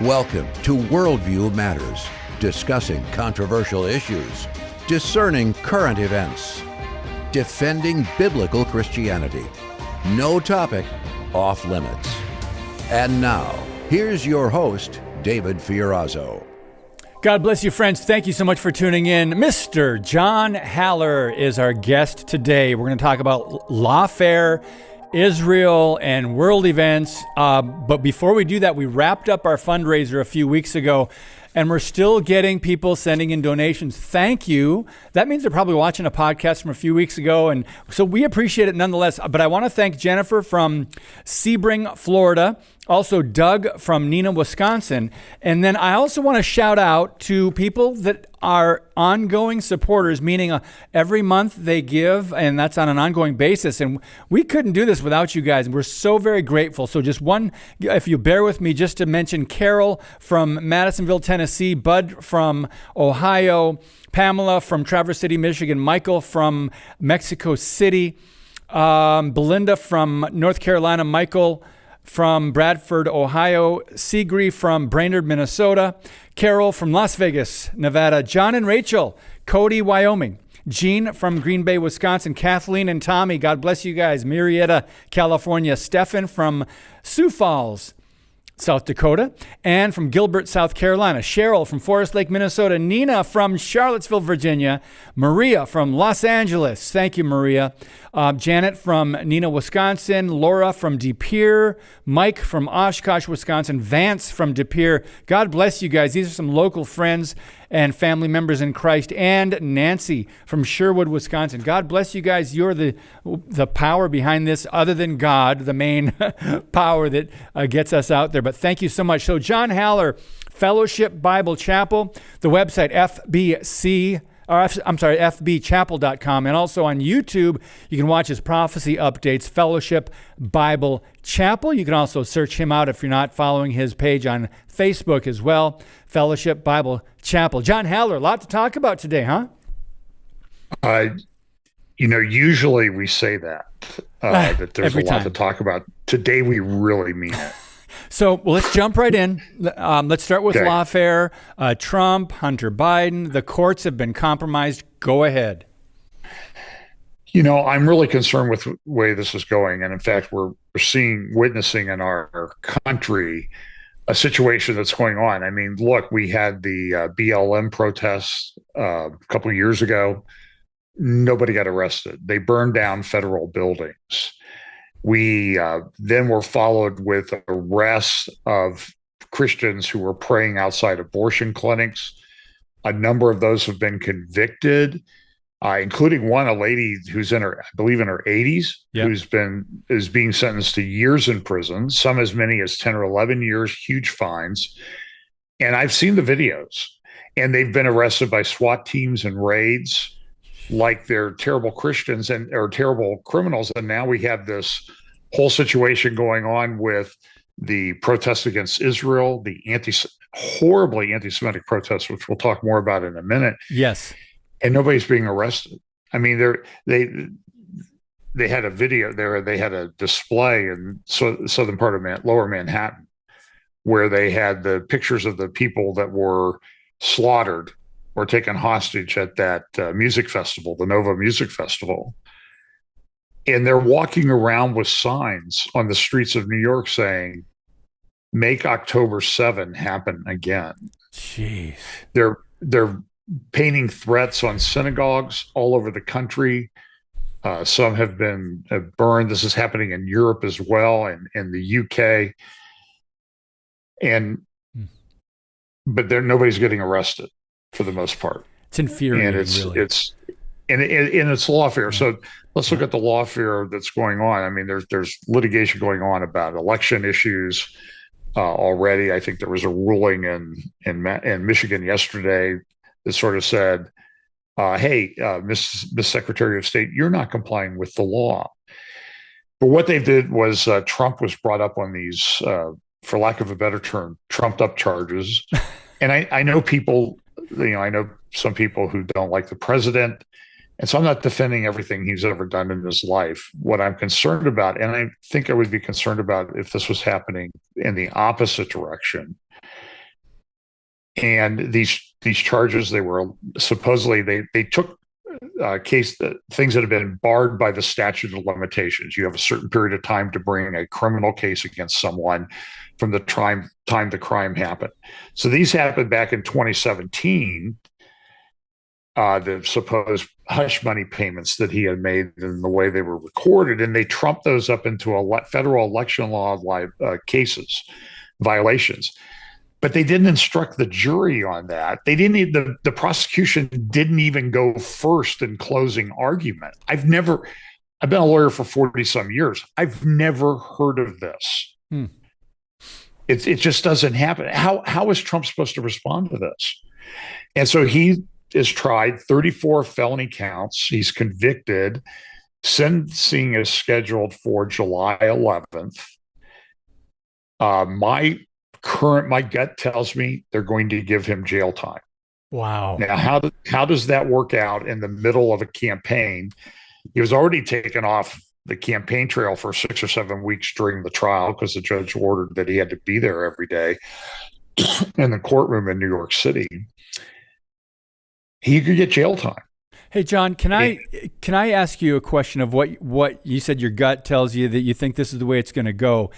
Welcome to Worldview Matters, discussing controversial issues, discerning current events, defending biblical Christianity. No topic off limits. And now, here's your host, David Fiorazzo. God bless you, friends. Thank you so much for tuning in. Mr. John Haller is our guest today. We're going to talk about Lawfare, Israel, and world events. But before we do that, we wrapped up our fundraiser a few weeks ago, and we're still getting people sending in donations. Thank you. That means they're probably watching a podcast from a few weeks ago, and so we appreciate it nonetheless. But I want to thank Jennifer from Sebring, Florida, also Doug from Neenah, Wisconsin. And then I also want to shout out to people that are ongoing supporters, meaning every month they give, and that's on an ongoing basis. And we couldn't do this without you guys. And we're so very grateful. So just one, if you bear with me, just to mention Carol from Madisonville, Tennessee, Bud from Ohio, Pamela from Traverse City, Michigan, Michael from Mexico City, Belinda from North Carolina, Michael from Bradford, Ohio, Seagree from Brainerd, Minnesota, Carol from Las Vegas, Nevada, John and Rachel, Cody, Wyoming, Jean from Green Bay, Wisconsin, Kathleen and Tommy, God bless you guys, Marietta, California, Stefan from Sioux Falls, South Dakota, and from Gilbert, South Carolina, Cheryl from Forest Lake, Minnesota, Nina from Charlottesville, Virginia, Maria from Los Angeles, thank you, Maria, Janet from Neenah, Wisconsin, Laura from De Pere, Mike from Oshkosh, Wisconsin, Vance from De Pere. God bless you guys. These are some local friends and family members in Christ, and Nancy from Sherwood, Wisconsin. God bless you guys. You're the power behind this, other than God, the main power that gets us out there. But thank you so much. So John Haller, Fellowship Bible Chapel, the website fbchapel.com, and also on YouTube, you can watch his prophecy updates, Fellowship Bible Chapel. You can also search him out if you're not following his page on Facebook as well, Fellowship Bible Chapel. John Haller, a lot to talk about today, huh? Usually we say that there's Every a lot time to talk about. Today we really mean it. So let's jump right in. Let's start with Okay. Lawfare. Trump, Hunter Biden, the courts have been compromised. Go ahead. I'm really concerned with the way this is going. And in fact, we're witnessing in our country a situation that's going on. I mean, look, we had the BLM protests a couple of years ago. Nobody got arrested. They burned down federal buildings. We then were followed with arrests of Christians who were praying outside abortion clinics. A number of those have been convicted, including a lady who's I believe in her 80s, Yep. is being sentenced to years in prison, some as many as 10 or 11 years, huge fines. And I've seen the videos, and they've been arrested by SWAT teams and raids like they're terrible Christians or terrible criminals. And now we have this whole situation going on with the protests against Israel, the horribly anti-Semitic protests, which we'll talk more about in a minute. Yes. And nobody's being arrested. I mean, they had a video there. They had a display in southern part of Lower Manhattan, where they had the pictures of the people that were slaughtered or taken hostage at that music festival, the Nova Music Festival. And they're walking around with signs on the streets of New York saying, "Make October 7 happen again." Jeez. They're painting threats on synagogues all over the country. Some have been burned. This is happening in Europe as well, and in the UK. But nobody's getting arrested for the most part. It's infuriating, And really. it's lawfare. So let's look at the lawfare that's going on. I mean, there's litigation going on about election issues already. I think there was a ruling in Michigan yesterday that sort of said, "Hey, Miss Secretary of State, you're not complying with the law." But what they did was Trump was brought up on these, for lack of a better term, trumped up charges. And I know people. I know some people who don't like the president. And so I'm not defending everything he's ever done in his life. What I'm concerned about, and I think I would be concerned about if this was happening in the opposite direction, And these charges, they were supposedly they took things that have been barred by the statute of limitations. You have a certain period of time to bring a criminal case against someone from the time the crime happened. So these happened back in 2017. The supposed hush money payments that he had made and the way they were recorded, and they trumped those up into federal election law cases, violations. But they didn't instruct the jury on that. They didn't. The prosecution didn't even go first in closing argument. I've been a lawyer for 40 some years. I've never heard of this. It just doesn't happen. How is Trump supposed to respond to this? And so he is tried 34 felony counts. He's convicted. Sentencing is scheduled for July 11th. My gut tells me they're going to give him jail time. Wow. Now, how does that work out in the middle of a campaign? He was already taken off the campaign trail for 6 or 7 weeks during the trial because the judge ordered that he had to be there every day in the courtroom in New York City. He could get jail time. Hey, John, can I ask you a question of what you said your gut tells you that you think this is the way it's going to go?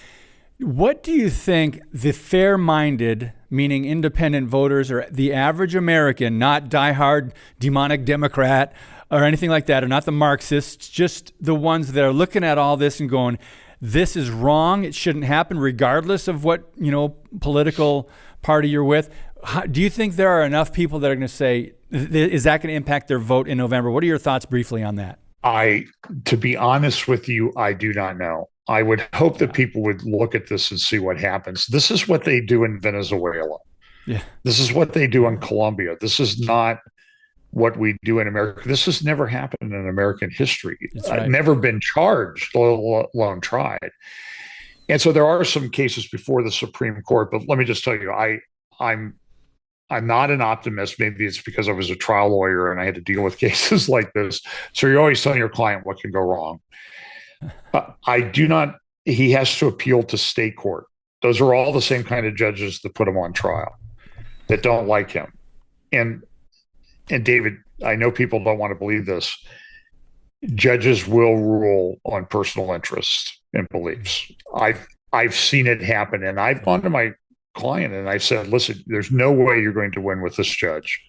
What do you think the fair-minded, meaning independent voters or the average American, not diehard demonic Democrat or anything like that, or not the Marxists, just the ones that are looking at all this and going, this is wrong, it shouldn't happen regardless of what, political party you're with? Do you think there are enough people that are going to say, is that going to impact their vote in November? What are your thoughts briefly on that? To be honest with you, I do not know. I would hope that people would look at this and see what happens. This is what they do in Venezuela. Yeah. This is what they do in Colombia. This is not what we do in America. This has never happened in American history. Right. Never been charged, let alone tried. And so there are some cases before the Supreme Court, but let me just tell you, I'm not an optimist. Maybe it's because I was a trial lawyer and I had to deal with cases like this. So you're always telling your client what can go wrong. He has to appeal to state court. Those are all the same kind of judges that put him on trial that don't like him. And David, I know people don't want to believe this. Judges will rule on personal interests and beliefs. I've seen it happen, and I've gone to my client and I said, listen, there's no way you're going to win with this judge,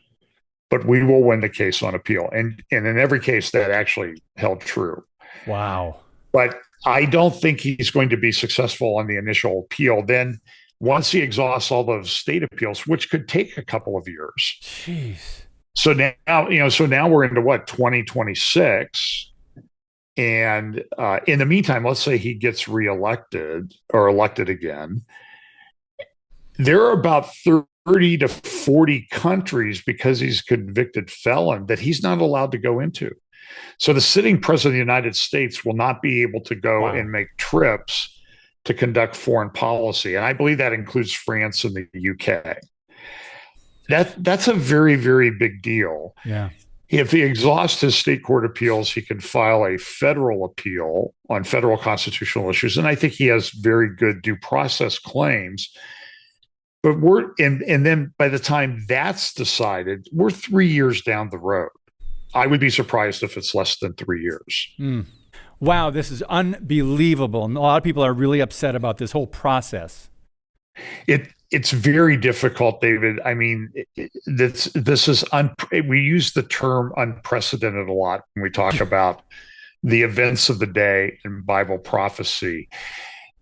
but we will win the case on appeal. And in every case that actually held true. Wow. But I don't think he's going to be successful on the initial appeal. Then once he exhausts all those state appeals, which could take a couple of years. Jeez. So now we're into 2026. And in the meantime, let's say he gets reelected or elected again. There are about 30 to 40 countries, because he's a convicted felon, that he's not allowed to go into. So the sitting president of the United States will not be able to go and make trips to conduct foreign policy. And I believe that includes France and the UK. That's a very, very big deal. Yeah. If he exhausts his state court appeals, he can file a federal appeal on federal constitutional issues. And I think he has very good due process claims. But and then by the time that's decided, we're 3 years down the road. I would be surprised if it's less than 3 years. Wow, this is unbelievable. And a lot of people are really upset about this whole process. It's very difficult, David. I mean, this is we use the term unprecedented a lot when we talk about the events of the day in Bible prophecy.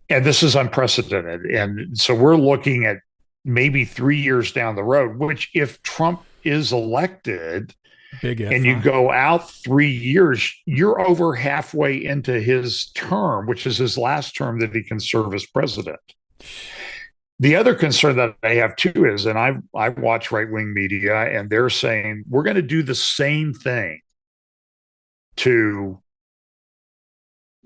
And this is unprecedented. And so we're looking at maybe 3 years down the road, which if Trump is elected, and you go out 3 years, you're over halfway into his term, which is his last term that he can serve as president. The other concern that I have too is, and I watch right-wing media, and they're saying we're going to do the same thing to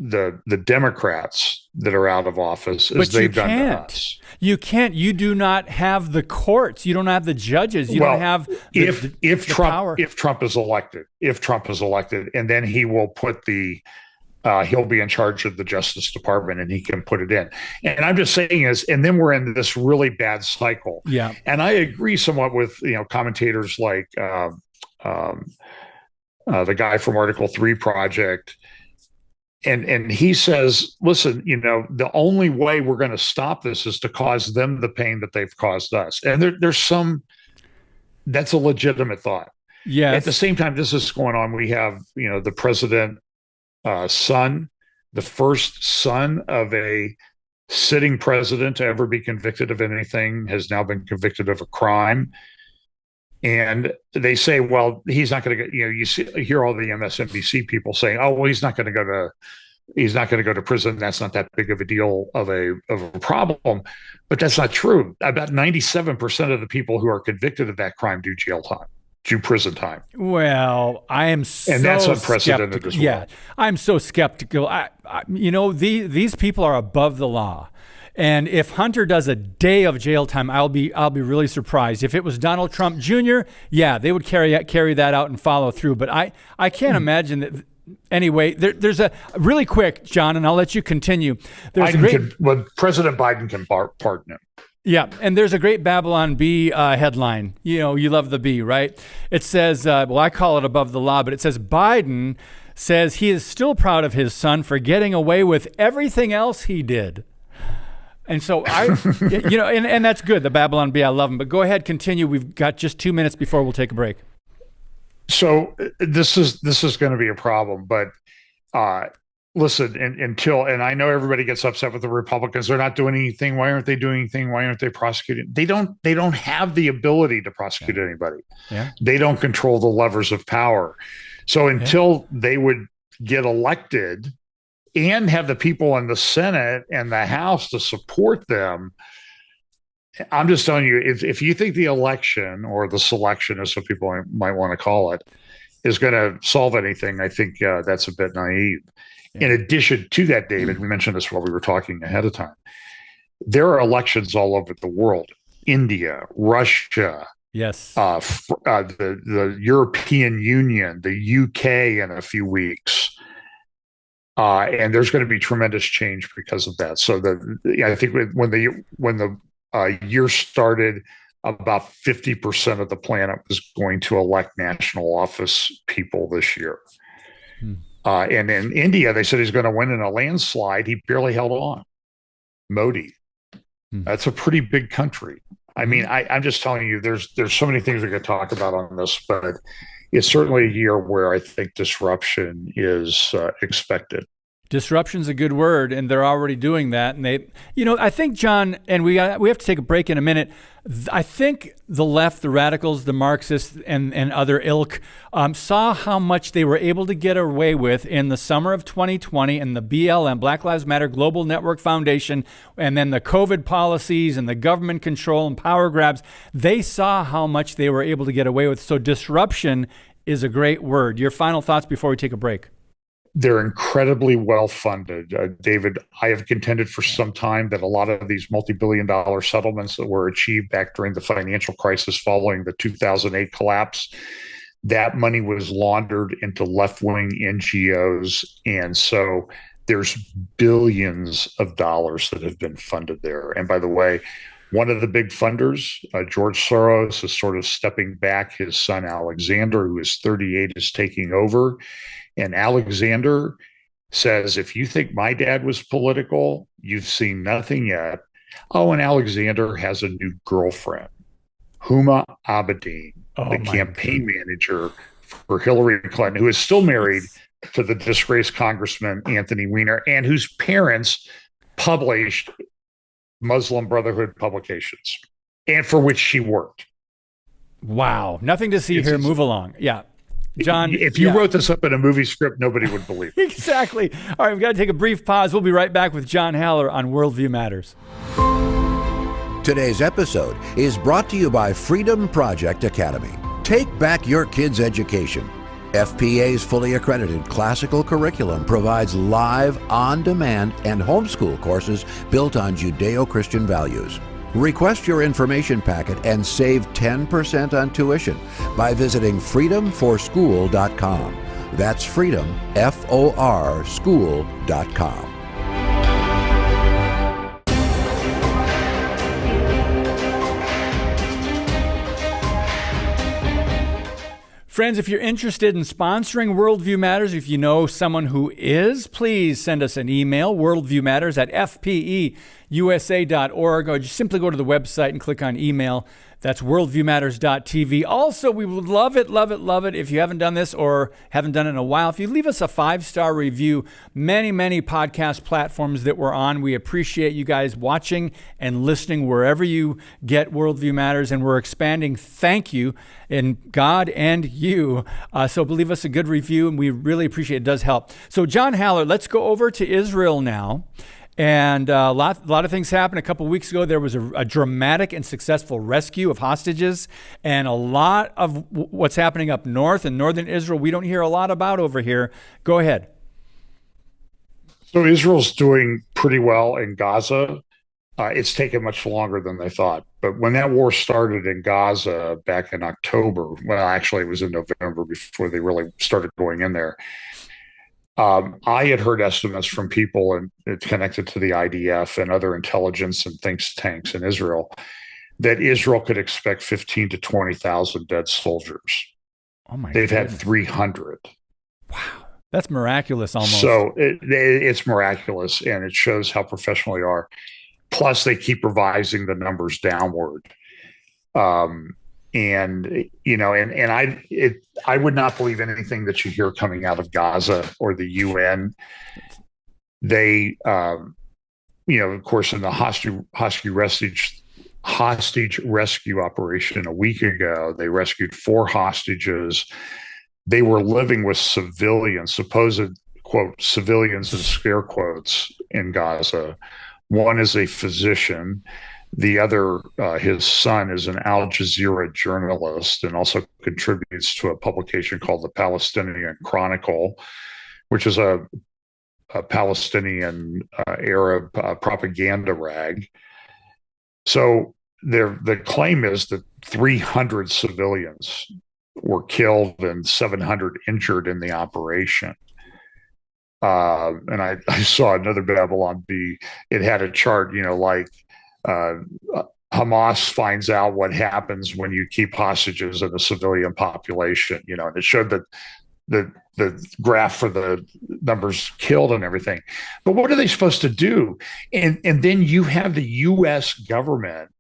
the Democrats that are out of office as they've done to us. You can't. You do not have the courts. You don't have the judges. You don't have the Trump power. If Trump is elected, and then he will put the he'll be in charge of the Justice Department and he can put it in. And I'm just saying is, and then we're in this really bad cycle. Yeah. And I agree somewhat with, commentators like the guy from Article 3 Project. And he says, listen, the only way we're going to stop this is to cause them the pain that they've caused us. And that's a legitimate thought. Yeah. At the same time, this is going on. We have, the president son, the first son of a sitting president to ever be convicted of anything, has now been convicted of a crime. And they say, well, he's not going to get, hear all the MSNBC people saying, oh, well, he's not going to go to prison. That's not that big of a deal of a problem. But that's not true. About 97% of the people who are convicted of that crime do prison time. Well, I am so and that's unprecedented as well. Yeah, I'm so skeptical. These people are above the law. And if Hunter does a day of jail time, I'll be really surprised. If it was Donald Trump Jr., yeah, they would carry that out and follow through. But I can't imagine that. Anyway, there's a really quick, John, and I'll let you continue. President Biden can pardon him. Yeah, and there's a great Babylon Bee headline. You love the bee, right? It says, I call it above the law, but it says Biden says he is still proud of his son for getting away with everything else he did. And so and that's good. The Babylon Bee, I love him. But go ahead, continue. We've got just 2 minutes before we'll take a break. So this is going to be a problem, but listen, and I know everybody gets upset with the Republicans. They're not doing anything. Why aren't they doing anything? Why aren't they prosecuting? They don't have the ability to prosecute anybody. Yeah. They don't control the levers of power. So until they would get elected and have the people in the Senate and the House to support them, I'm just telling you, if you think the election or the selection, as some people might want to call it, is going to solve anything, I think that's a bit naive. Yeah. In addition to that, David, we mentioned this while we were talking ahead of time. There are elections all over the world: India, Russia, yes, the European Union, the UK in a few weeks, and there's going to be tremendous change because of that. So I think when the year started, about 50% of the planet was going to elect national office people this year. And in India, they said he's going to win in a landslide. He barely held on. Modi. That's a pretty big country. I mean, I'm just telling you, there's so many things we could talk about on this, but it's certainly a year where I think disruption is expected. Disruption's a good word, and they're already doing that. And I think, John, and we have to take a break in a minute. I think the left, the radicals, the Marxists, and other ilk saw how much they were able to get away with in the summer of 2020 and the BLM, Black Lives Matter Global Network Foundation, and then the COVID policies and the government control and power grabs. They saw how much they were able to get away with. So disruption is a great word. Your final thoughts before we take a break? They're incredibly well funded. David, I have contended for some time that a lot of these multi-billion-dollar settlements that were achieved back during the financial crisis following the 2008 collapse, that money was laundered into left-wing NGOs. And so there's billions of dollars that have been funded there. And by the way, one of the big funders, George Soros, is sort of stepping back. His son, Alexander, who is 38, is taking over. And Alexander says, if you think my dad was political, you've seen nothing yet. Oh, and Alexander has a new girlfriend, Huma Abedin, the campaign manager for Hillary Clinton, who is still married to the disgraced Congressman Anthony Weiner, and whose parents published Muslim Brotherhood publications, and for which she worked. Wow. Nothing to see here. Move along. Yeah. John, if you wrote this up in a movie script, nobody would believe it. Exactly. All right, we've got to take a brief pause. We'll be right back with John Haller on Worldview Matters. Today's episode is brought to you by Freedom Project Academy. Take back your kids' education. FPA's fully accredited classical curriculum provides live, on-demand, and homeschool courses built on Judeo-Christian values. Request your information packet and save 10% on tuition by visiting freedomforschool.com. That's freedom, F-O-R, school.com. Friends, if you're interested in sponsoring Worldview Matters, if you know someone who is, please send us an email, worldviewmatters@fpeusa.org, or just simply go to the website and click on email. That's worldviewmatters.tv. Also, we would love it if you haven't done this or haven't done it in a while. If you leave us a 5-star review, many podcast platforms that we're on. We appreciate you guys watching and listening wherever you get Worldview Matters, and we're expanding. Thank you in God and you. So leave us a good review, and we really appreciate it. It does help. So John Haller, let's go over to Israel now. And a lot of things happened. A couple of weeks ago, there was a dramatic and successful rescue of hostages, and a lot of what's happening up north in northern Israel we don't hear a lot about over here. Go ahead. So Israel's doing pretty well in Gaza. It's taken much longer than they thought. But when that war started in Gaza back in October, well, actually it was in November before they really started going in there. I had heard estimates from people connected to the IDF and other intelligence and think tanks in Israel that Israel could expect 15 to 20,000 dead soldiers. Oh my! They've had 300. Wow, that's miraculous almost. So it's miraculous, and it shows how professional they are. Plus, they keep revising the numbers downward. I would not believe anything that you hear coming out of Gaza or the UN. They, of course, in the hostage rescue operation a week ago, they rescued 4 hostages. They were living with civilians, supposed quote civilians in scare quotes, in Gaza. One is a physician. The other, his son, is an Al Jazeera journalist and also contributes to a publication called the Palestinian Chronicle, which is a Palestinian Arab propaganda rag. So the claim is that 300 civilians were killed and 700 injured in the operation. And I saw another Babylon Bee. It had a chart, Hamas finds out what happens when you keep hostages in the civilian population, and it showed that the graph for the numbers killed and everything. But what are they supposed to do? And then you have the U.S. government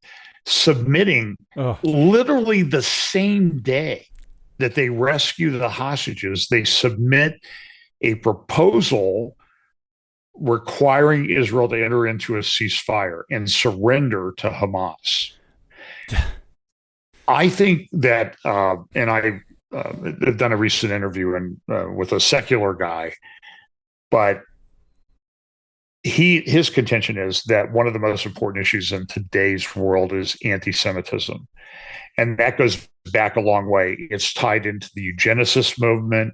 submitting literally the same day that they rescue the hostages, they submit a proposal requiring Israel to enter into a ceasefire and surrender to Hamas. I think that, and I've done a recent interview with a secular guy, but his contention is that one of the most important issues in today's world is anti-Semitism. And that goes back a long way. It's tied into the eugenicist movement.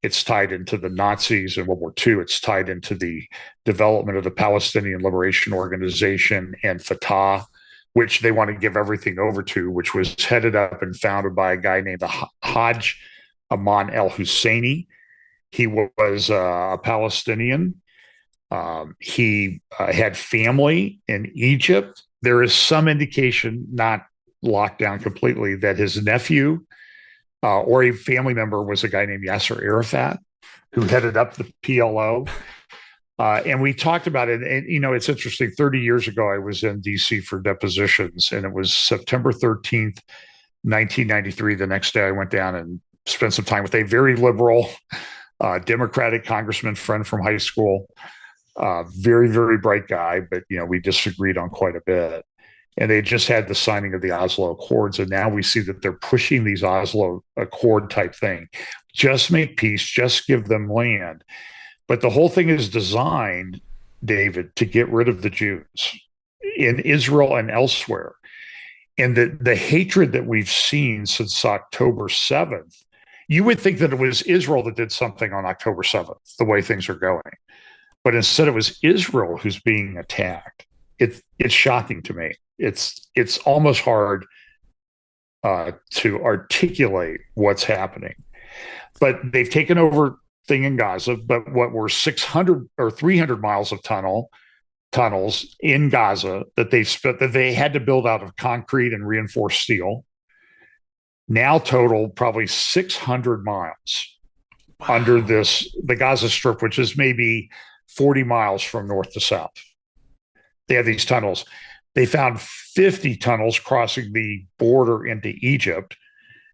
It's tied into the Nazis in World War II. It's tied into the development of the Palestinian Liberation Organization and Fatah, which they want to give everything over to, which was headed up and founded by a guy named Hajj Aman al-Husseini. He was a Palestinian. He had family in Egypt. There is some indication, not locked down completely, that his nephew or a family member was a guy named Yasser Arafat, who headed up the PLO. And we talked about it. And, it's interesting. 30 years ago, I was in D.C. for depositions, and it was September 13th, 1993. The next day, I went down and spent some time with a very liberal Democratic congressman friend from high school. Very, very bright guy, but, we disagreed on quite a bit. And they just had the signing of the Oslo Accords. And now we see that they're pushing these Oslo Accord type thing. Just make peace, just give them land. But the whole thing is designed, David, to get rid of the Jews in Israel and elsewhere. And the hatred that we've seen since October 7th, you would think that it was Israel that did something on October 7th, the way things are going. But instead it was Israel who's being attacked. It's shocking to me. It's almost hard to articulate what's happening. But they've taken over thing in Gaza, but what were 600 or 300 miles of tunnels in Gaza that they had to build out of concrete and reinforced steel, now total probably 600 miles under the Gaza Strip, which is maybe 40 miles from north to south. They have these tunnels. They found 50 tunnels crossing the border into Egypt,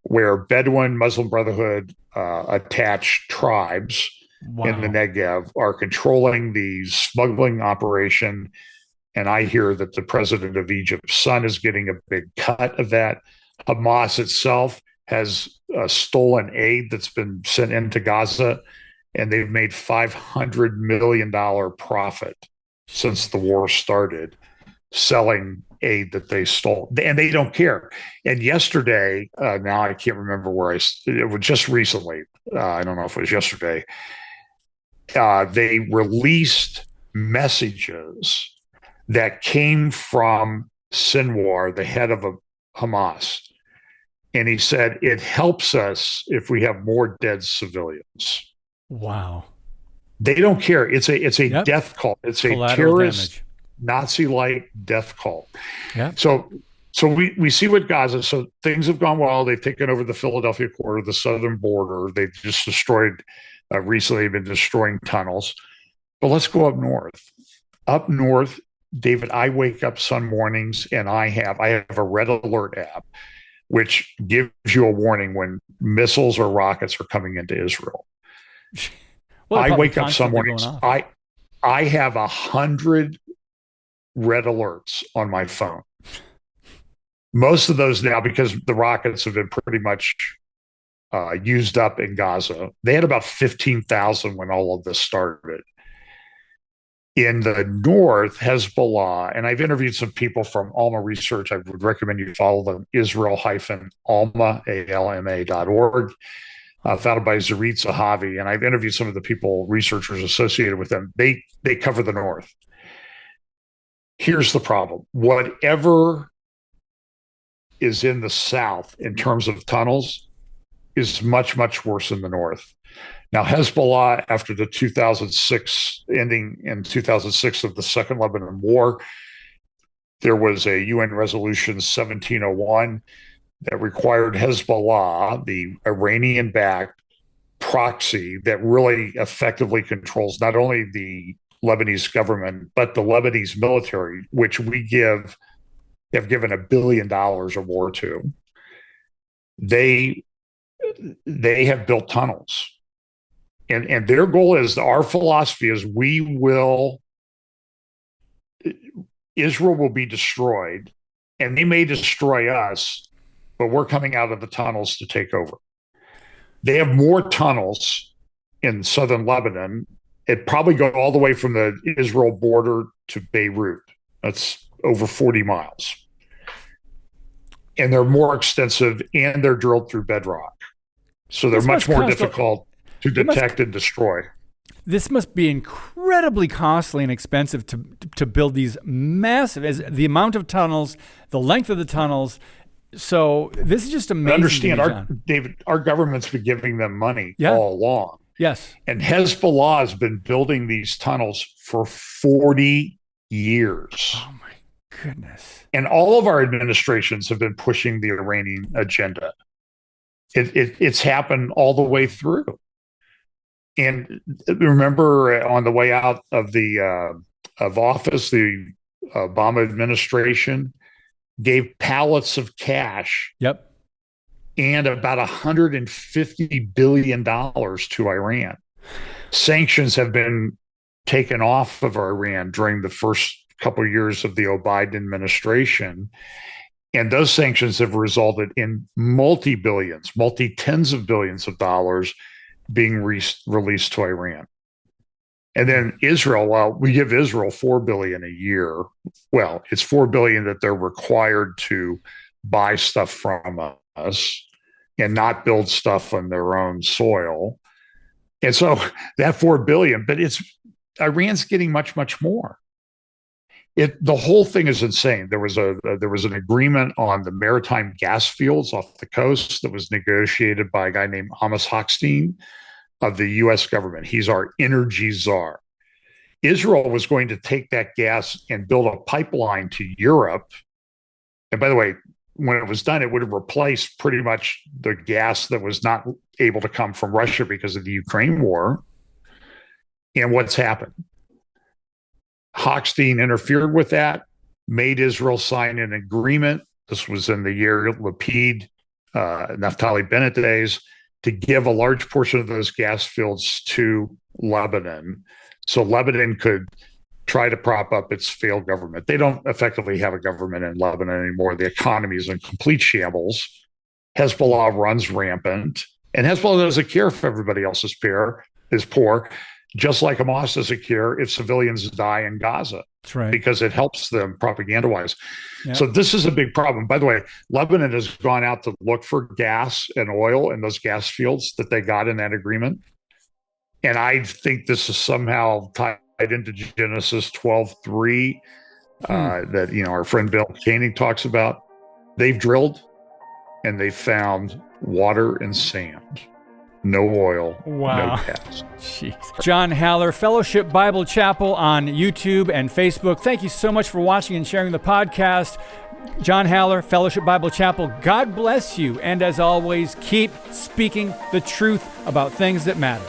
where Bedouin Muslim Brotherhood attached tribes in the Negev are controlling the smuggling operation. And I hear that the president of Egypt's son is getting a big cut of that. Hamas itself has stolen aid that's been sent into Gaza, and they've made $500 million profit since the war started selling aid that they stole, and they don't care. And yesterday, now I can't remember where it was just recently. I don't know if it was yesterday. They released messages that came from Sinwar, the head of Hamas. And he said, it helps us if we have more dead civilians. Wow. They don't care. It's a death cult. It's a terrorist, Nazi-like death cult. Yeah. So we see what Gaza. So things have gone well. They've taken over the Philadelphia corridor, the southern border. They've just destroyed, recently they've been destroying tunnels. But let's go up north. Up north, David, I wake up some mornings and I have a red alert app, which gives you a warning when missiles or rockets are coming into Israel. Well, I wake up some mornings. I have 100 red alerts on my phone. Most of those now, because the rockets have been pretty much used up in Gaza. They had about 15,000 when all of this started. In the north, Hezbollah, and I've interviewed some people from Alma Research. I would recommend you follow them, Israel-Alma, ALMA.org, founded by Zarit Zahavi. And I've interviewed some of the people, researchers associated with them. They cover the north. Here's the problem. Whatever is in the south in terms of tunnels is much, much worse in the north. Now, Hezbollah, after the 2006 ending in 2006 of the Second Lebanon War, there was a UN resolution 1701 that required Hezbollah, the Iranian-backed proxy that really effectively controls not only the Lebanese government, but the Lebanese military, which we have given $1 billion or more to. They have built tunnels. And their goal is, our philosophy is Israel will be destroyed, and they may destroy us, but we're coming out of the tunnels to take over. They have more tunnels in southern Lebanon. It probably go all the way from the Israel border to Beirut. That's over 40 miles. And they're more extensive, and they're drilled through bedrock. So they're much more difficult to detect and destroy. This must be incredibly costly and expensive to build these massive, as the amount of tunnels, the length of the tunnels. So this is just amazing. Understand, David, our government's been giving them money all along. Yes. And Hezbollah has been building these tunnels for 40 years. Oh my goodness. And all of our administrations have been pushing the Iranian agenda. It's happened all the way through. And remember, on the way out of of office, the Obama administration gave pallets of cash. Yep. And about $150 billion to Iran. Sanctions have been taken off of Iran during the first couple of years of the Biden administration. And those sanctions have resulted in multi-billions, multi-tens of billions of dollars being released to Iran. And then Israel, well, we give Israel $4 billion a year. Well, it's $4 billion that they're required to buy stuff from us and not build stuff on their own soil. And so that $4 billion, but Iran's getting much, much more. The whole thing is insane. There was an agreement on the maritime gas fields off the coast that was negotiated by a guy named Amos Hochstein of the U.S. government. He's our energy czar. Israel was going to take that gas and build a pipeline to Europe. And by the way, when it was done, it would have replaced pretty much the gas that was not able to come from Russia because of the Ukraine war. And what's happened? Hochstein interfered with that, made Israel sign an agreement. This was in the year Lapid, Naftali Bennett days, to give a large portion of those gas fields to Lebanon. So Lebanon could try to prop up its failed government. They don't effectively have a government in Lebanon anymore. The economy is in complete shambles. Hezbollah runs rampant. And Hezbollah doesn't care if everybody else is poor. Just like Hamas doesn't care if civilians die in Gaza. That's right. Because it helps them propaganda-wise. Yeah. So this is a big problem. By the way, Lebanon has gone out to look for gas and oil in those gas fields that they got in that agreement. And I think this is somehow tied into Genesis 12:3 that our friend Bill Koenig talks about. They've drilled and they found water and sand. No oil, wow. No gas. Jeez. John Haller, Fellowship Bible Chapel on YouTube and Facebook. Thank you so much for watching and sharing the podcast. John Haller, Fellowship Bible Chapel, God bless you. And as always, keep speaking the truth about things that matter.